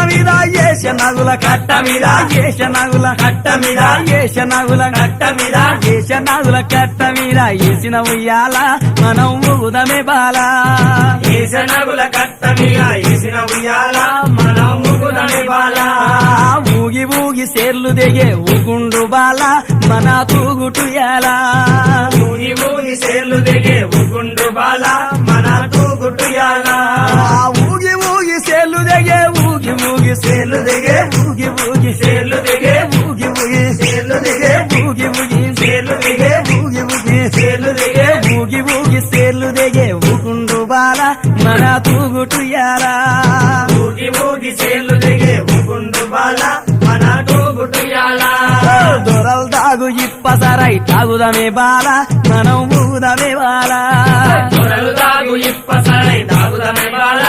మీద ఏషనగుల కట్ట మీద ఏషనగుల కట్ట మీద ఏషనగుల కట్ట మీద ఏషనగుల కట్ట మీద ఏసిన ఉయ్యాల మనం ఊగుదమే బాల ఏషనగుల కట్ట మీద ఏసిన ఉయ్యాల మనం ఊగుదమే బాల ఊగి ఊగి సేర్లు దిగే ఊగుండు బాల మన తూగుటుయాలా ఊగి ఊగి సేర్లు దిగే ఊగుండు బాల మన తూగుటుయాలా ఊగి ఊగి సేర్లు దిగే ఊగి ఊగి సేర్లు దిగే ఊగి ఊగి సేర్లు దిగే ఊగి ఊగి సేర్లు దిగే ఊగి ఊగి సేర్లు దిగే ఊగి ఊగి సేర్లు దిగే ఊగి ఊగి సేర్లు దిగే ఊగుండు బాల మన తూగుటుయాలా ఊగి ఊగి సేర్లు దిగే ఊగుండు బాల మన తూగుటుయాలా దొరలు తాగు ఇప్పసరై తాగుదమే బాల మనం ఊగుదమే బాల దొరలు తాగు ఇప్పసరై తాగుదమే బాల